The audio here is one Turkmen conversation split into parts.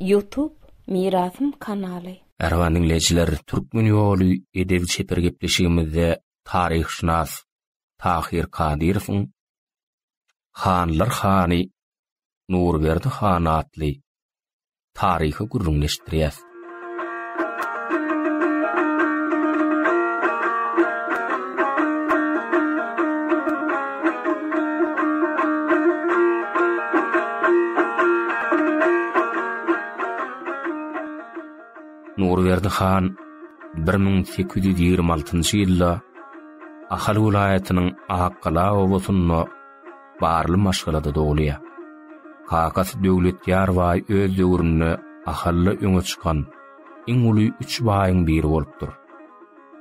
YouTube Mirasym kanaly. Erwan dinleyijiler, Türkmen ýoly edebi çeper gepleşigimizde taryhşünas Tahir Kadirowyň Hanlar Hany Nurberdi Han atly taryhy gurrunlaşdyrýar. Nurberdi Han 1826-njy ýylda Ahal vilayatynyň Akkala owasyna barly maşgalada dogulýar. Kakas döwletýar we öz döwründe ahalla öňe çykan iň uly 3 baýyň biri bolupdyr.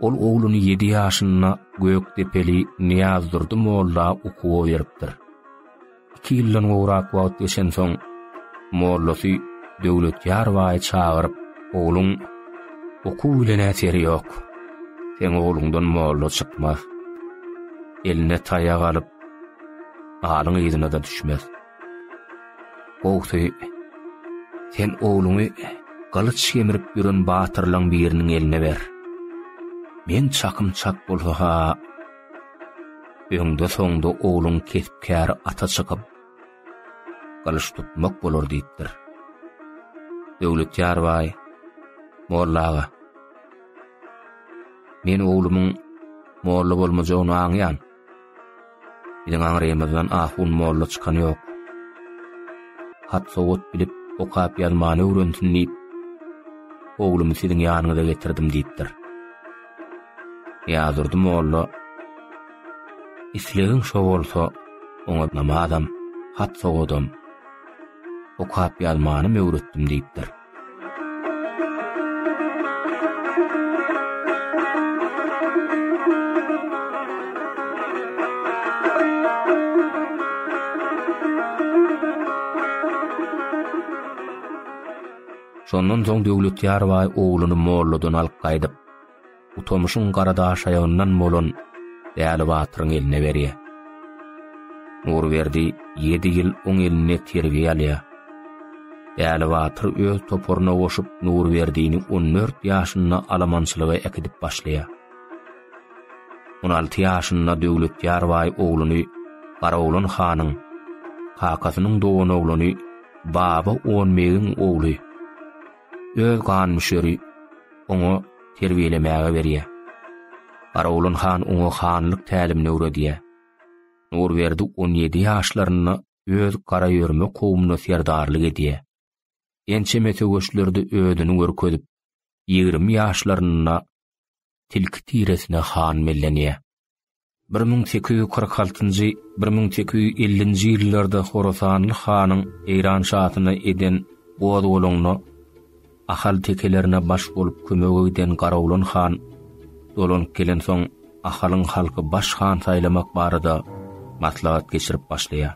Ol ogluny 7 ýaşynda Gökdepeli Niýazdurdy molla okuw beripdir. 2 ýyldan gowrak wagt geçen soň mollasy döwletýar we çagyryp oğlum okuw bilen äseri ýok. Sen oğlundan molla çykmaz. Eline taýak alyp alyň ýyzyna da düşmez. Gowsy sen oğluňy galyç kemirip ýüren batyrlaň biriniň eline ber. Men çakym çak bolsa öňde soňda oğluň kesipkär ata çykyp galyç tutmak bolar diýipdir. Döwletýar we mollaga men oğlumyň molla bolmajagyny aňýan. Biziň aňrymyzdan ahun molla çykan ýok. Hat sowat bilip okap ýazmany öwrensin diýip oğlumy siziň ýanyňyza getirdim diýipdir. Ýazyrdy molla islegiň şo bolsa oňa namazam, hat sowadam, okap ýazmany öwretdim diýipdir. Şondan soň döwletýar we oğluny molladan alyp gaýdyp, utamyşyň garadaş aýagyndan bolan däli batyryň eline berýär. Nurberdi 7 ýyl oň eline terbiýe alýar. Däli batyr öz toporuna goşup Nurberdiňi 14 ýaşynda alamançylyga ekidip başlaýar. 16 ýaşynda döwletýar we oğluny Garawulan hanyň kakasynyň dowan oğluny baba Onmegiň oğlu öz ganmyşary oňa terbiýelemäge berýär. Garawulan han oňa hanlyk tälimini öwredýär. Nurberdi 17 ýaşlarynda öz gara ýörme kowmuna serdarlyk edýär. Ençe metegöçlerde ödüni görkezip 20 ýaşlarynda tilki tiresine han mellenýär. 1846-njy 1850-njy ýyllarda Horasanly hanyň Eýran şahatyna eden gowy bolanyny ahal tekelerine baş bolup kömege giden Garawulan han dolanyp gelen soň ahalyň halky baş han saýlamak barada maslahat geçirip başlaýar.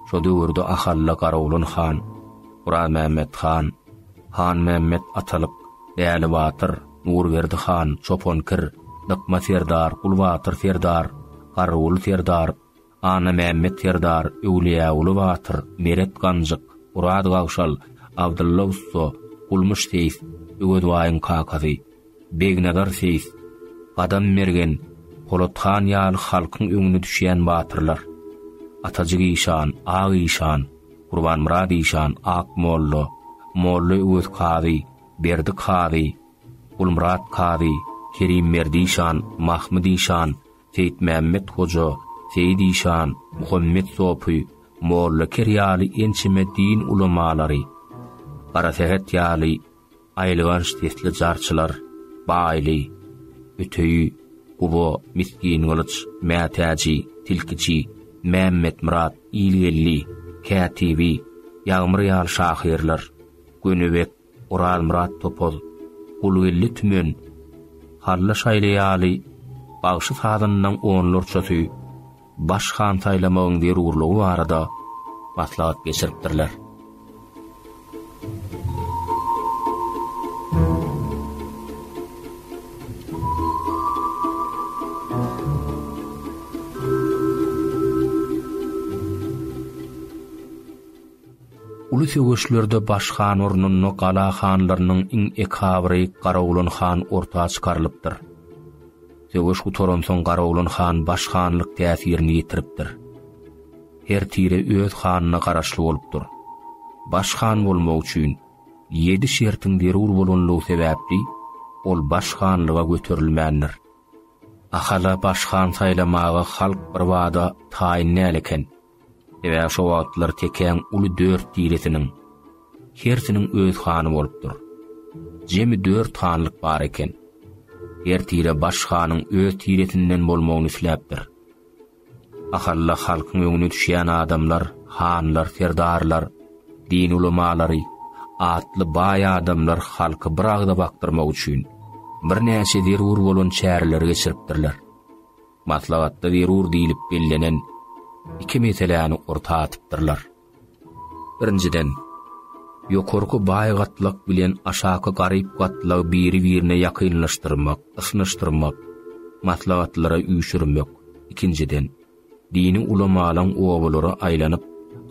Şo döwürde ahalla Garawulan han, Guram Mehmet han, Han Mehmet atalyp, Däli Batyr, Nurberdi han, Çoponkir, Dykma Serdar, Gulbatyr Serdar, Garawul Serdar, Ana Mehmet Serdar, Ewliýaly Batyr, Meret Ganjyk, Urad Gawşal, Abdulla Usso, Gulmuş Seýis, Öwedwaýyň kakasy, Begnadar Seýis, Gadam Mergen, Polathan ýaly halkyň öňüne düşýän batyrlar. Atajyk Ýşan, Ağa Ýşan, Gurban Murad Ýşan, Ak Molla, Molla Öwed Kady, Berdi Kady, Gulmurat Kady, Kerim Merdi Ýşan, Mahmud Ýşan, Seýit Mehmet Hoja, Seýid Ýşan, Muhammed Sopy, Molla Kerýaly ençime din ulemalary, Garasehet ýaly, aýlygan şetli jarçylar, baýly, öteýi, Gubo, Miskin Gılıç, Mätäji, Tilkiçi, Mehmet Murat, İlgelli, Katibi, Ýagmyr ýaly şahyrlar, Gönübek, Ural Murat Topoz, Gulgelli Tümen, Halla şaýly ýaly, Bagşy sadyndan onlurçasy, baş han saýlamagyň derurlugy barada maslahat geçiripdirler. ulu sögüşlerde başhan ornunno gala hanlarynyň iň ekabry Garawulan han ortağa çykarylypdyr. Sögüş gutoran soň Garawulan han başhanlyk täsirini ýitiripdir. Her tire öz hanyna garaşly bolupdyr. Başhan bolmak üçin 7 şertiň derur bolanlygy sebäpli ol başhanlyga göterilmändir. Ahala başhan saýlamagy halk bir wada taýinläleken. Ewa şo wagtlar teken uly 4 diretiniň hersiniň öz hany bolupdyr. Jemi 4 hanlyk bar eken. Her tire başhanyň öz diretinden bolmagyny isläpdir. Ahalla halkyň öňüne düşýän adamlar, hanlar, serdarlar, din ulemalary, atly baý adamlar halky bir agda baktyrmak üçin bir näçe derur bolan çäreler geçiripdirler. Maslahatda derur diýilip bellenen 2 meseleni ortağa atypdyrlar. Birinciden, ýokarky baý gatlyk bilen aşaky garyp gatlygy biri-birine ýakynlaşdyrmak, ysynlaşdyrmak, maslahatlara üýşürmek. Ikinciden, dini ulamalan owalara aýlanyp,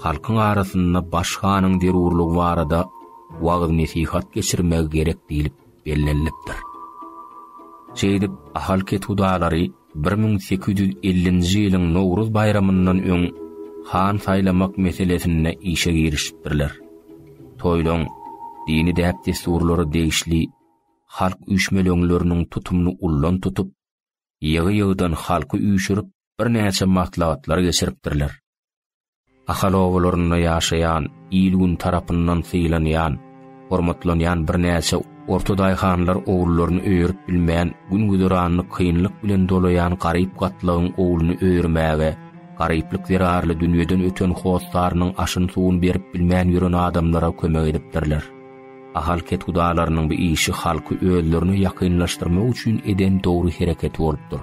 halkyň arasynda başhanyň derurlygy barada wagt nesihat geçirmek gerek diýilip bellenilipdir. Şeýdip ahal ketudalary 1850-nji ýylyň Nowruz bayramyndan öň han saýlamak meselesine işe girişipdirler. Toýlaň dini däp desturlary degişli, halk üýşmeleňleriniň tutumny ullan tutup, ýygy-ýygydan halky üýşürip bir näçe maslahatlar geçiripdirler. Ahal owalaryna ýaşaýan, ýylgün tarapyndan syýlanýan, hormatlanýan bir näçe ortodaý hanlar owullaryny öýürip bilmeýän, gün-güzaranyny kynlyk bilen dolaýan garyp gatlygyň owuluny öýürmäge, garyplyk zerarly dünýeden öten howsarynyň aşyny suwuny berip bilmeýän ýören adamlara kömek edipdirler. Ahal ketgudalarynyň bu işi halky özlerini ýakynlaşdyrmak üçin eden dogry hereket bolupdyr.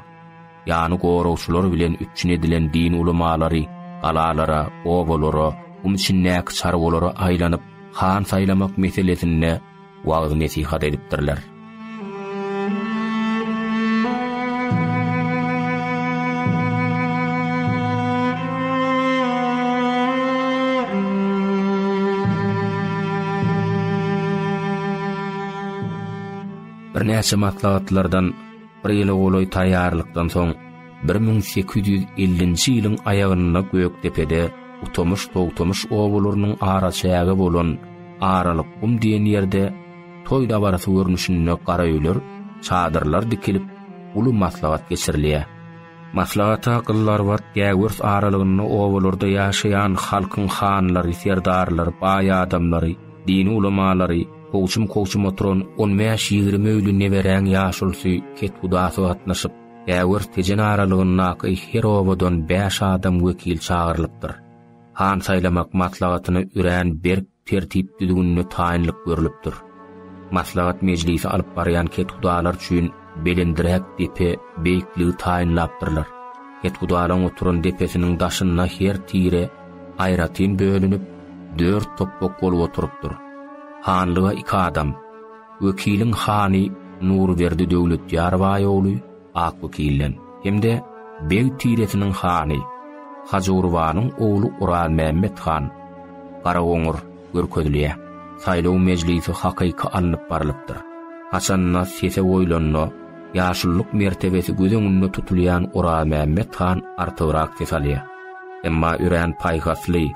Ýani gorawçylar bilen üçin edilen din ulemalary, galalara, owalara, umçinnäk çarwalara aýlanyp, han saýlamak meselesine wagt nesihat edipdirler. Bir näçe maslahatlardan bir ýyl goloy taýýarlykdan soň 1850-nji ýylyň aýagyna Gökdepede utomuş owularynyň araçaýagy bolan Aralyk Gum diýen ýerde toý dabarasy görnüşinde gara öýler, çadyrlar dikilip uly maslahat geçirilýär. Maslahata akyllar wat Gäwürs aralygyny owalarda ýaşaýan halkyň hanlary, serdarlary, baý adamlary, dini ulemalary, koçum oturan 15-20 öýlü neberäň ýaşulsy ketgudasy gatnaşyp, Gäwürs tejen aralygyny her owadan 5 adam wekil çağırlypdyr. Han saýlamak maslahatyny ürän berk tertip düzgünlüğüne taýinlik görülüpdir. Maslahat meclisi alyp barýan ketgudalar üçin belendirek depe beýikligi taýinlapdyrlar. Ketgudalaryň oturan depesiniň daşyna her tire aýratyn bölünip 4 topok bolup oturupdyr. Hanlyga 2 adam. Wekiliň hany Nurberdi Döwletýar baý ogly ak wekillen. Hemde beg tiretiniň hany Hajurwanyň ogly Ural Mehmet han. Gara oňur görkezilýär. Saýlaw meclisi hakyky alınıp barlypdyr. Haçanna sese oýlanna, ýaşullyk mertebesi gözeňinde tutulýan Ural Mehmet han artyrak tesalýar. Emma ürän paýgasly,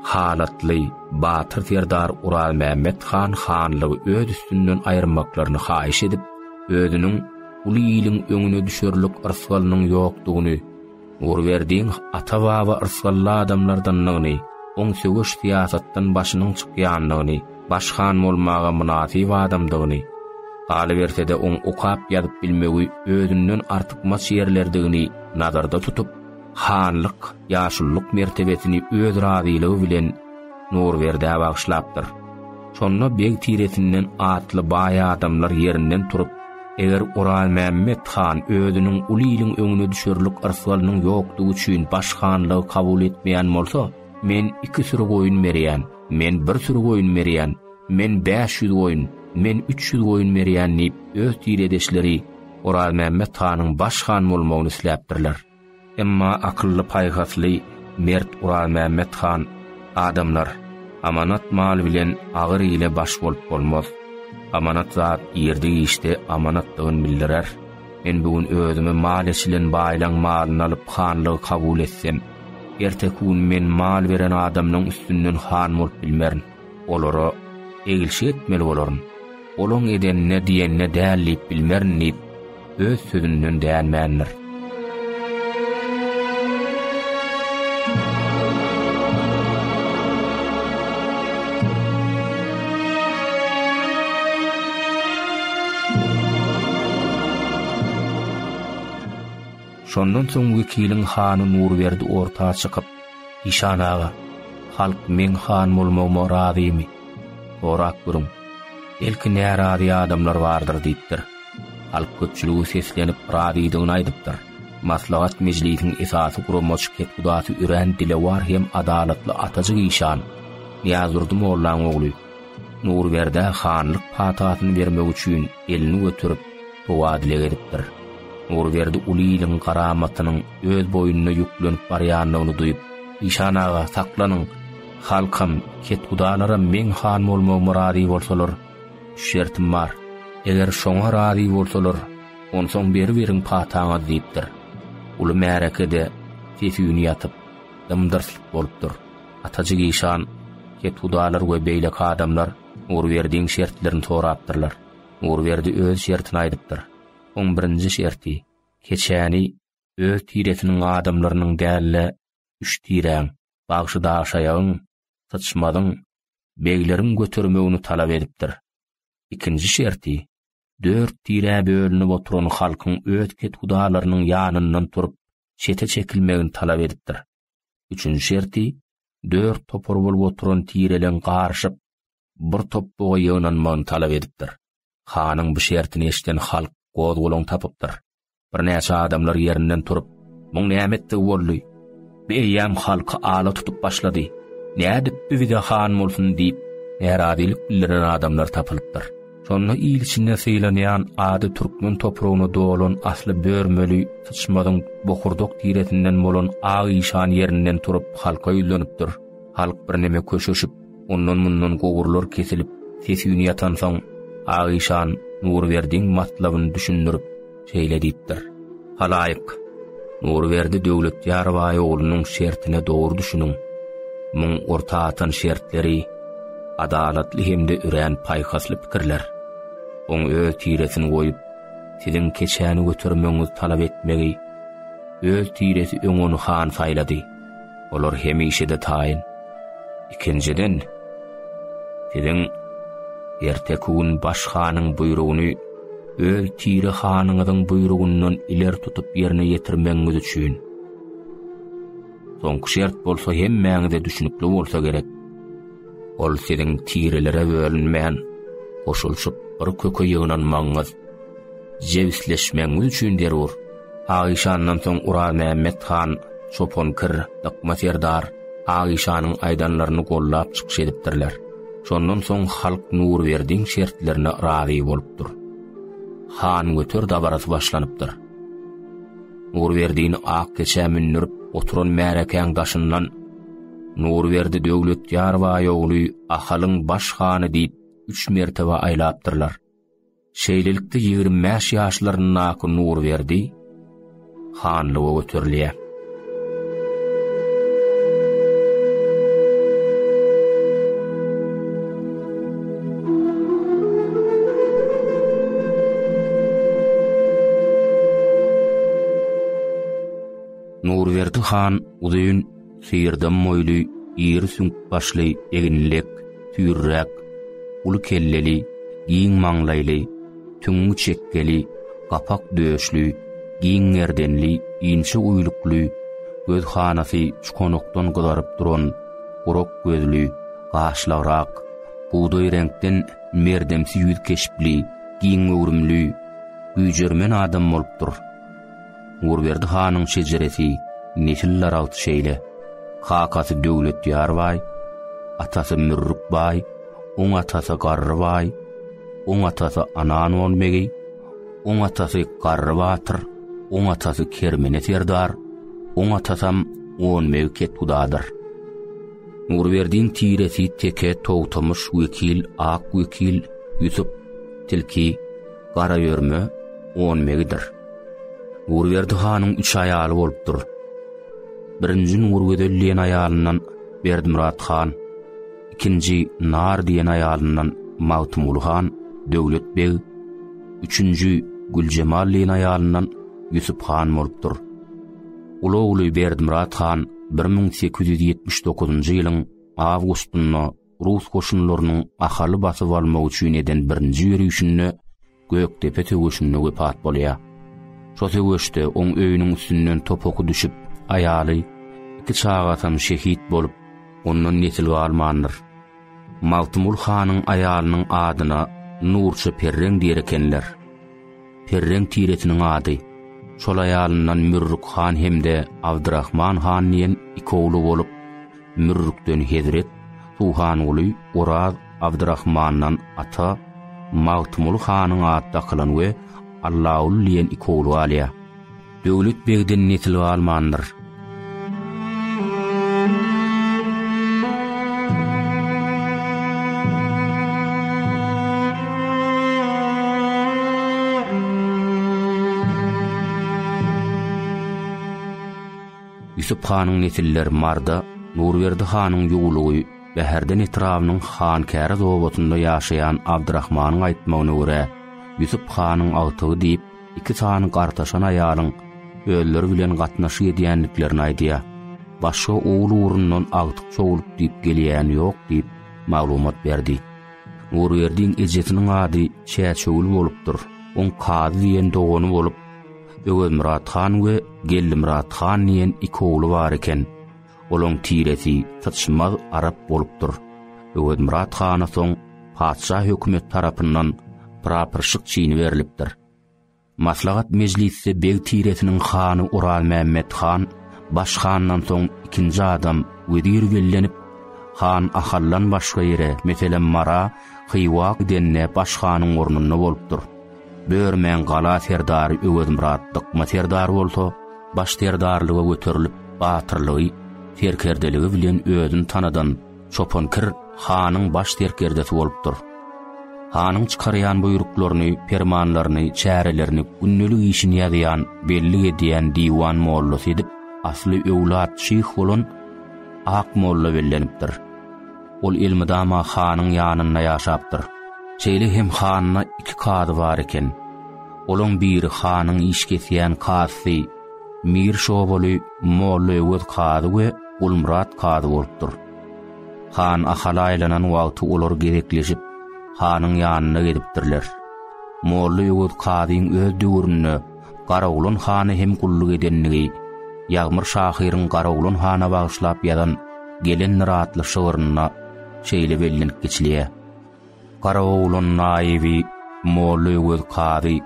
halatly, batyr serdar Ural Mehmet han hanlygy öz üstünden aýyrmaklaryny haýyş edip, özüniň uly ýylyň öňüne düşerlik ırsgalynyň ýokdugyny, Urverdiň ata-baba ırsgally adamlardanlygyny, oň sögüş siýasatdan başynyň çykýanlygyny, başhan bolmaga munasyp adamdygyny, galybersede oň okap ýazyp bilmegi özünden artykmas ýerlerdigini nazarda tutup, hanlyk, ýaşullyk mertebesini öz razylygy bilen Nurberdi bagşlapdyr. Şonda beg tiresinden atly baý adamlar ýerinden turup, eger Ural Mehmet han özüniň uly ýylyň öňüne düşerlik ırsgalynyň ýokdugy üçin başhanlygy kabul etmeýän bolsa, men 2 sürü goýun berýän, men 1 sürü goýun berýän, men 500 goýun, men 300 goýun berýän diýip öz tiredeşleri Ural Mehmet hanyň başhan bolmagyny isläpdirler. Emma akylly paýgasly mert Ural Mehmet han adamlar Amanat mal bilen agyr ile baş bolup bolmaz. Amanat zat ýerde işte amanatlygyny bildirer. Men bugün özüme mal eşilen baýlan malyny alyp hanlygy kabul etsem, ertekün men mal beren adamnyň üstünden han bolup bilmerin. Olara egilşi etmeli bolaryn. Olaň edenine diýenne dälip bilmerin diýip öz sözünden däýänmändir. Şondan soň wekiliň hany Nurberdi ortağa çykyp, "İşan ağa, halk men han bolmagma razymy? Sorak görüň. Belki närazy adamlar bardyr" diýipdir. Halk köpçüligi seslenip razydygyny aýdypdyr. Maslahat mejlisiniň esasy gurulmaç ketgudasy üren dile war hem adalatly atajyk işan. Ýazgyrdy mollaň ogly. Nurberdi hanlyk patatyny bermek üçin elini götürüp towa dile edipdir. Nurberdi uliýylyň garamatynyň öz boýnuna ýüklenip barýanlygyny duýup, "İşan ağa, saklanyň. Halkam, ketgudalara men han bolmagma razy bolsalar, şertim bar. Eger şoňa razy bolsalar, onsoň beri-beriň pataňa" diýipdir. Uly märekede sesini ýatyp, dymdyrsyk bolupdyr. Atajyk işan, ketgudalar we beýlek adamlar Nurberdiň şertlerini sorapdyrlar. Nurberdi öz şertini aýdypdyr. 11-nji şerti, keçäni öz tiretiniň adamlarynyň dälle 3 tiräň, bagşyda aşaýagyň, saçmadyň, beýleriň götürmegini talap edipdir. 2-nji şerti, 4 tirä bölünip oturan halkyň öz ketgudalarynyň ýanyndan turup çete çekilmegini talap edipdir. 3-nji şerti, 4 topor bolup oturan tirelen garşyp bir topbuga ýagnanmagyny talap edipdir. Hanyň bu şertini eşiten halk goz golaň tapypdyr. Bir näçe adamlar ýerinden turup, "Muň nämetdi boldy? Beýýam halky ala tutup başlady. Nädip bize han bolsun?" diýip närazilik bildiren adamlar tapylypdyr. Şonda ýyl içinde seýlenýän ady türkmen topragyna dolan asly börmeli sıçmadyň bokurdok diretinden bolan agy işan ýerinden turup halka ýylanıpdyr. Halk bir neme köşeşip, ondan mundan gowurlar kesilip, sesini ýatan soň agy işan Nurberdiň matlabyny düşündirip şeýle diýipdir. "Halaýyk, Nurberdi Döwletýar baý oglunyň şertine dogry düşünüň. Muň orta atan şertleri adalatly hemde üren paýhasly pikirler. Oň öz tiresini goýup, siziň keçäni götürmeňizi talap etmegi, öz tiresi öňüni han saýlady. Olar hemişe de taýyn. Ikinciden, siziň ertekün başhanyň buýrugyny öz tiri hanyňyzyň buýrugundan iler tutup ýerine ýetirmeňiz üçin. Soňky şert bolsa hemmäňize düşünükli bolsa gerek. Ol siziň tirilere bölünmän, goşulşyp bir köke ýagnanmaňyz, jewsleşmeňiz üçin derur. Aýşandan soň Urar Mämmet han, Çopon Kir, Dykma Serdar, Aýşanyň aýdanlaryny gollap çykyş edipdirler. Şondan soň halk Nurberdiň şertlerine razy bolupdyr. Han götür dabarasy başlanypdyr. Nurberdiň ak keçä münnürip oturan märekäň daşyndan Nurberdi Döwletýar baý ogly ahalyň başhany diýip 3 mertebe aýlapdyrlar. Şeýlelikde 25 ýaşlarynyň aky Nurberdi hanlyga götürilýär. Nurberdi han uzyň, syrdan moýly, ýeri süňk başly, eginlek, tüýrräk, uly kelleli, giň maňlaýly, tüňü çekkeli, gapak döşli, giň erdenli, inçe uýlukly, göz hanasy çukonokdan gyzaryp duran, gurok gözli, gaşlarak, buğday renkden merdemsi ýüz keşipli, giň öwrümli, güýjermen adam bolupdyr. Nurberdi hanyň şejeresi neşiller alt şeýle. Hakasy Döwletýar baý, atasy Mürrük baý, oň atasy Garry baý, oň atasy Anan bolmegi, oň atasy Garry batyr, oň atasy Kermene Serdar, oň atasam on mevket hudadyr. Nurberdiň tiresi teke toğtamış wekil ak wekil Yusuf Tilki gara yörme 10 megidir. Nurberdi hanyň 3 aýaly bolupdyr. Birinji Nurgödelliň aýalyndan Berdimurat han, ikinji Nar diýen aýalyndan Mawtumul han, Döwlet beg, üçüncü Güljemalliň aýalyndan Yusuf han bolupdyr. Ulugly Berdimurat han 1879-njy ýylyň awgustynda Rus goşunlarynyň ahaly basyp almak üçin eden birinji ýürüşinde Göktepe töweşinde wepat bolýar. Şo töweşde oň öýüniň üstünden topoky düşüp, aýaly iki çağatan şehit bolup, ondan netilge almandyr. Mawtumul hanyň aýalynyň adyna Nurça Perreň diýerekenler. Perreň tiretiniň ady. Şol aýalyndan Mürrük han hemde Abdurrahman han diýen iki ogly bolup, Mürrükden Hezret Tuhan oly Oraz Abdurrahmandan ata Mawtumul hanyň ady kalan we Allahul diýen iki ogly alýar. Döwlet begden netilge almandyr. Yusuf hanyň nesilleri Marda, Nurberdi hanyň ýugulugy we herden etrawynyň han käre zowatynda ýaşaýan Abdurrahmanyň aýtmagyna görä, Yusuf hanyň agtygy diýip iki sany gartaşan aýalyň öýleri bilen gatnaşy edýänliklerini aýdýar. Başga ogly urundan agtyk çogulup diýip gelýän ýok diýip maglumat berdi. Nurberdiň ejetiniň ady Çäçögül bolupdyr. On Kazy diýen dogany bolup, Öwelmurat han we Gellimurat han diýen iki ogly bar eken. Olaň tiresi Tyçmaz Arap bolupdyr. Öwelmurat hana soň padşah hökümet tarapyndan praporşyk çyny berilipdir. Maslahat mejlisi beg tiretiniň hany Ural Mehmet han baş handan soň ikinji adam wedir bellenip, han ahallan başga ýere, meselen Mara, Hywak denne baş hanyň ornunda bolupdyr. Börmen gala serdary Öwelmurat dykma serdary bolsa, baş serdarlyga göterilip batyrlygy, terkerdeligi bilen özüni tanadan Çopankir hanyň baş terkerdesi bolupdyr. Hanyň çykarýan buýruklaryny, permanlaryny, çärelerini günnelik işini ýazýan, belli edýän diwan mollasy edip, asly öwlat şyh bolan ak molla bellenipdir. Ol Elmidama hanyň ýanynda ýaşapdyr. Şeýle hem hanyna iki kady bar eken. Olaň biri hanyň işgesýän kazy, Mir şobaly molla öwet kady we Ulmurat kady bolupdyr. Han ahal aýlanan wagty olar gerekleşip, hanyň ýanyna gedipdirler. Molla öwet kadyň öz döwründe Garawulun hany hem gulluk edenligi, Ýagmyr Şahyryň Garawulun hana bagyşlap ýazan gelen rahatly şygyryna şeýle bellenip geçilýär. Garawulun naibi molla öwet kady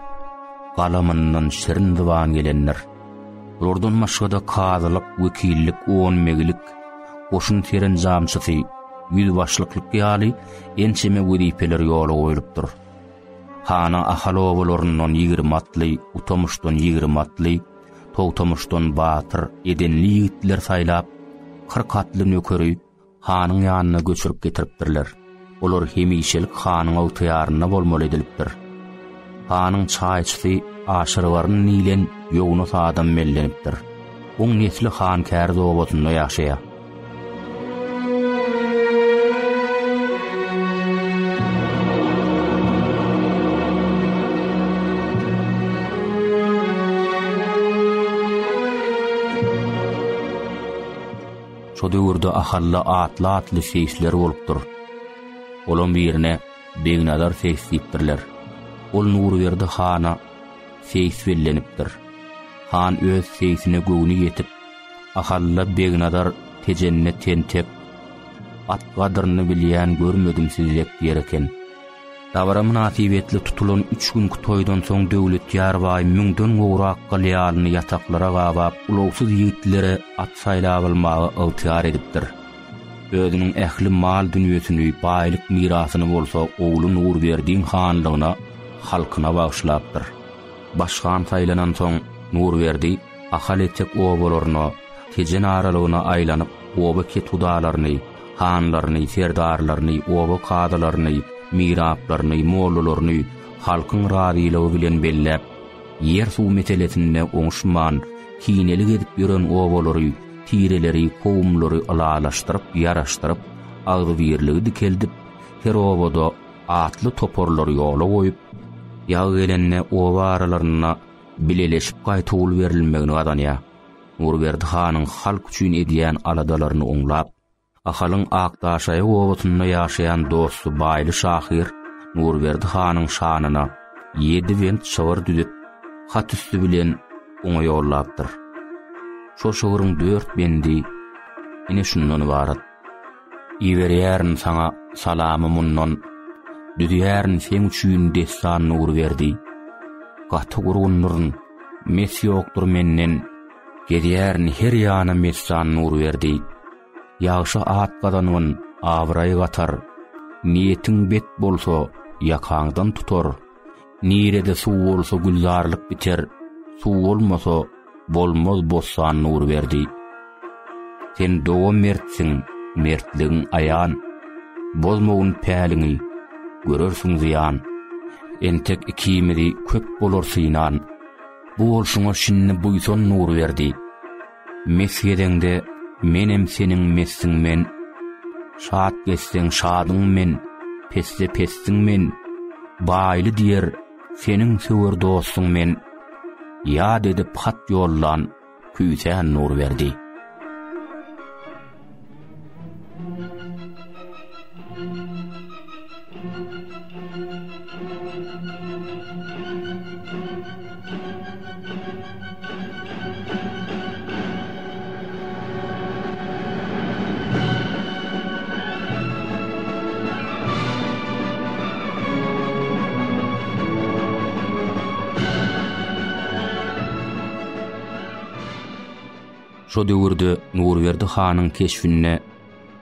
galamyndan şirin diwan gelenler. Ordan maşgada kadylyk, wekillik, 10 megilik, goşun terenjamçysy, ýüzbaşlyklyk ýaly ençeme wedipeler ýola goýulypdyr. Hana ahal owalaryndan 20 atly, utamuşdan 20 atly, toğtamuşdan batyr, edenli ýigitler saýlap, 40 atly nökeri hanyň ýanyna göçürip getiripdirler. Olar hemişelik hanyň awtyýaryna bolmaly edilipdir. Hanyň çaýçysy aşyrwaryny nilen ýoguna adam mellenipdir. Oň nesli han kär zowatynda ýaşaýar. Şo döwürde ahalla atly seýsler bolupdyr. Olan birine Begnadar seýs diýipdirler. Ol Nurberdi hana seýs bellenipdir. Han öz seýsine göwüni ýetip, ahalla Begnadar tejenne tentep, at gadyryny bilýän görmedim sizlek diýereken. Tabara münasibetli tutulan 3 günki toýdan soň döwlet ýarbaý müňden gowrak galýalyny ýataklara gabap, ulawsyz ýigitlere at saýlap almagy awtyar edipdir. Özüniň ähli mal dünýesini, baýlyk mirasyny bolsa ogly Nurberdiň hanlygyna, halkyna bagyşlapdyr. Başgan saýlanan soň Nurberdi ahal etjek owalaryna, tejen aralygyna aýlanyp, oba ket hudalaryny, hanlaryny, serdarlaryny, oba kadalaryny, miraplaryny, mollalaryny halkyň radylygy bilen bellep, yer suw meselesinde oňuşman, kinelik edip ýören obalary, tireleri, kowumlary alalaşdyryp, ýaraşdyryp, agdy birligi dikeldip, her obada atly toporlary ýola goýup, ýagy gelenne oba aralaryna bileleşip gaýtyl berilmegini adanýa. Nurberdi hanyň halk üçin edýän aladalaryny oňlap, ahalyň Akdaşaýy obatynda ýaşaýan dosty Baýly Şahyr Nurberdi hanyň şanyna 7 went şawar düzüp, hat üstü bilen oňa ýollapdyr. Şo şowuryň 4 bendi ine şundan ibarat. Iwerýärin saňa salamy mundan, düdýärin sen üçin destan Nurberdi. Gaty gurgunlaryň mes ýokdur menden, gedýärin her ýana messan Nurberdi. Ýagşy at gadanyn awray gatar, niýetiň bet bolsa ýakaňdan tutar. Nirede suw bolsa gülzarlyk biter, suw bolmasa bolmaz bossan Nurberdi. Sen dowa mertsin, mertligiň aýan, bozmagyň päliňi görersiň ziýan. Entek ikimidi köp bolar synan, bu bolşuňa şinni buýsan Nurberdi. Mesgedende menem seniň messiň men, şat geçseň şadyň men, pesle pestiň men, baýly diýer seniň söwer dostuň men, ýad edip hat ýollan küýsen Nurberdi. Şo döwürde Nurberdi hanyň keşfine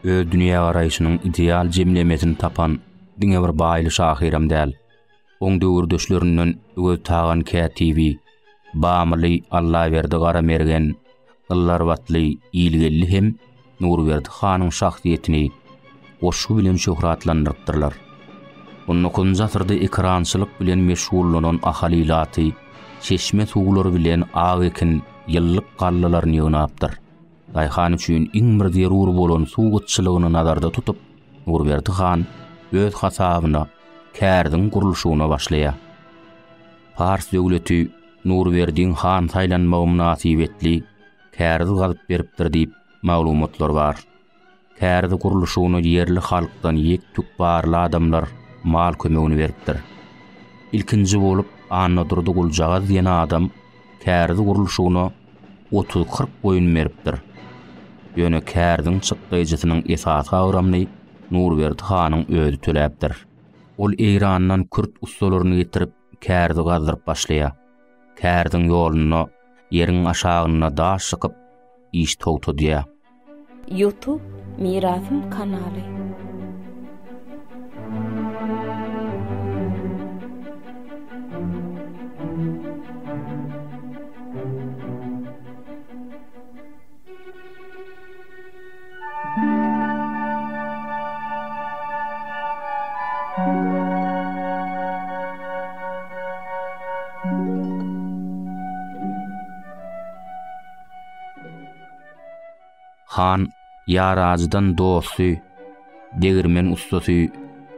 öz dünýä garaýşynyň ideal jemlemesini tapan diňe bir Baýly Şahyram däl. Oň döwürdeşlerinden öz tagan kätibi, bamly Allahyberdi gara mergen, yllar watly ýylgelli hem Nurberdi hanyň şahsiýetini oşu bilen şöhratlandyrypdyrlar. 19-njy asyrda ekrançylyk bilen meşgullanan ahalilaty, çeşme suwlary bilen agykin ýyllyk gallalaryny ýynapdyr. Daýhan üçin iň bir zerur bolan suwgatçylygyny nazarda tutup, Nurberdi han öz hasabyna kärdiň gurulşyna başlaýar. Pars döwleti Nurberdiň han saýlanmagy münasibetli kärdi galyp beripdir diýip maglumatlar bar. Kärdi gurulşyny ýerli halkdan ýek tük barly adamlar mal kömegini beripdir. İlkinji bolup Anadurdy Guljagaz diýen adam kärdi gurulşyna 30-40 boyun beripdir. Ýöne kärdiň çykdyjysynyň esas agramny Nurberdi hanyň özi töläpdir. Ol Eýrandan Kürt ustalaryny getirip kärdi gazdyryp başlaýar. Kärdiň ýoluny ýeriň aşagyna daş çykyp iş togtadýar. YouTube Mirasym kanaly. Han ýarazydan dosty, degirmen ustasy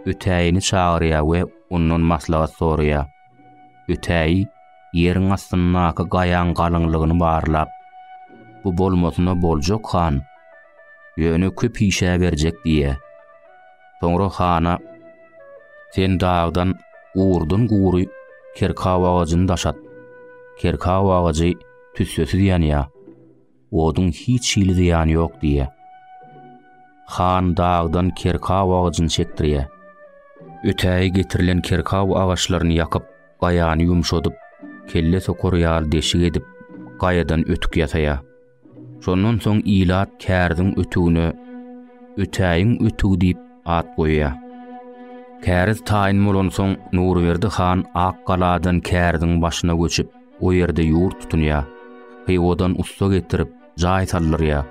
ötäýini çagyrýar we ondan maslahat soraýar. Ötäýi ýeriň astyndaky gaýan galyňlygyny barlap, bu bolmasyna boljak han, ýöne köp işe berjek diýe. Soňra hana, sen dagdan uğurdun guğury kerkaw agagyny daşat. Kerkaw agagy tüssesi ýanýar. Odun hiç hili ziyanı yok diye. Han dağdan kerkaw ağacını çektirýär. Ötäýi getirilen kerkaw ağaçlaryny ýakyp, gaýany ýumşadyp, kelle sokurýar deşik edip, gaýadan ötük ýataýar. Şondan soň ilat kärdiň ötügüne ötäýiň ötügi diýip at goýýar. Käriz taýin bolan soň Nurberdi han Akkaladan kärdiň başyna göçüp, o ýerde ýurt tutunýar. Odan usta getirip jaý sallarýar.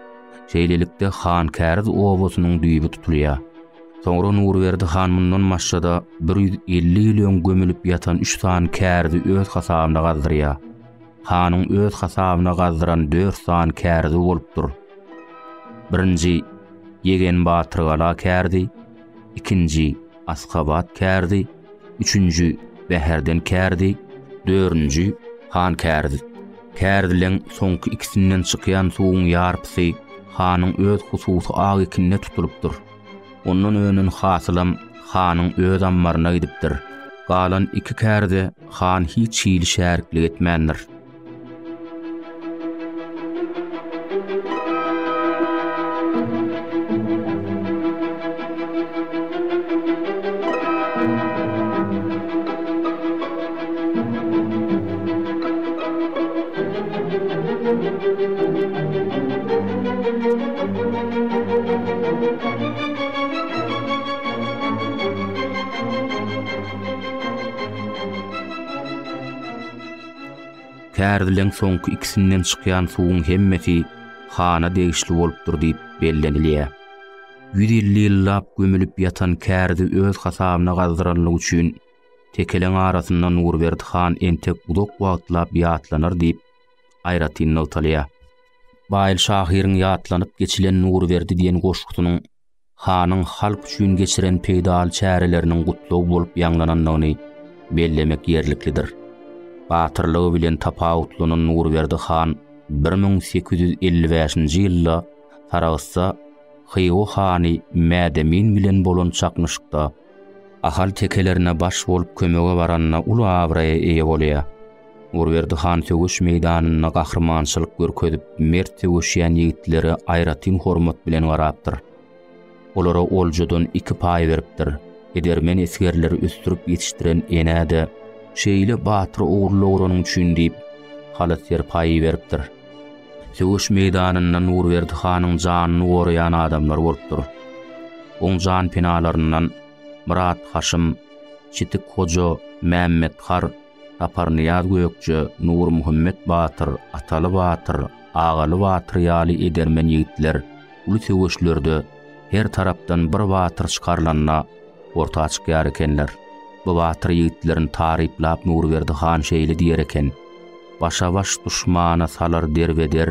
Şeýlelikde Han Kärz owasynyň düýbi tutulýar. Soňra Nurberdi Han mundan maşşada 150 ýyl gömülüp ýatan 3 san kärdi öz hasabyna gazdyrýar. Hanyň öz hasabyna gazdyran 4 san kärdi bolupdyr. Birinji Yegen Batyrgala kärdi, ikinji Askabat kärdi, üçüncü Beherden kärdi, dördüncü Han kärdi. Kärdileň soňky ikisinden çykýan suwuň ýarpysy hanyň öz hususy ag ekine tutulupdyr. Ondan önün hasylam hanyň öz ammaryna gidipdir. Galan iki kärdi han hiç ýyly şäriklik etmändir. Kärdileň soňky ikisinden çykýan suwuň hemmeti hana degişli bolupdyr diýip bellenilýär. 150 ýyllap gömülüp ýatan kärdi öz hasabyna gazdyranlyk üçin tekeleň arasyndan Nurberdi Han entek uzak wagtlap ýatlanar diýip aýratyn notalýar. Baýıl şahyryň ýatlanyp geçilen Nurberdi diýen goşgusynyň hanyň halk üçin geçiren peýdal çäreleriniň gutlaw bolup ýanglananlygyny bellemek ýerliklidir. Batyrlygy bilen tapawutlanan Nurberdi Han 1855-nji ýylda Taragysda Hyýo hany Mädemin bilen bolan çaknyşykda ahal tekelerine baş bolup kömege baranyna uly abraya eýe bolýar. Nurberdi Han tögüş meýdanyna gahrmançylyk görkezip mert tögüşýän ýigitleri aýratyn hormat bilen garapdyr. Olara oljudan 2 paý beripdir. Edermen esgerleri üstürüp ýetişdiren enäde şeýle batyr oğurluguranyň üçin diýip halat yer paý beripdir. Tögüş meýdanyndan Nurberdi Hanyň janyny goraýan adamlar bolupdyr. Oň jan pinalaryndan Murat Haşym, Çitik Hoja, Mämmet Har, Taparniyaz Gökçe, Nur Muhammed Batyr, Ataly Batyr, Agaly Batyr ýaly edermen ýigitler uly tögüşlerde her tarapdan bir batyr çykarlanna ortaga çykýar ekenler. Bu batyr ýigitlerini taryplap Nurberdi Han şeýle diýer eken: başa baş duşmana salar derbeder,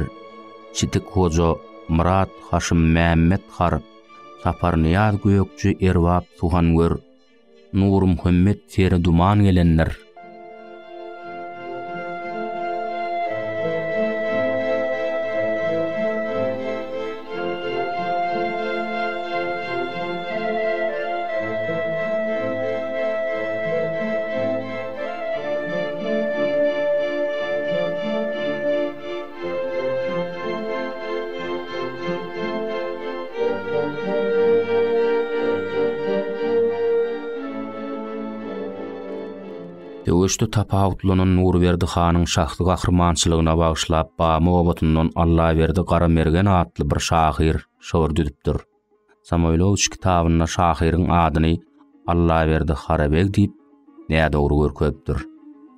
Çitik Hoja, Murat Haşym, Mämmet Har, Taparniyaz Gökçe, Erwap Suhan gör, Nur Muhammed seri duman gelenler. Tögüşde tapawutlanan Nurberdi Hanyň şahsy gahrmançylygyna bagyşlap bamy obatyndan Allahyberdi Garamergen atly bir şahyr şöwür düdüpdir. Samoýlowç kitabyna şahyryň adyny Allahyberdi Harabeg diýip näde dogry görkezipdir.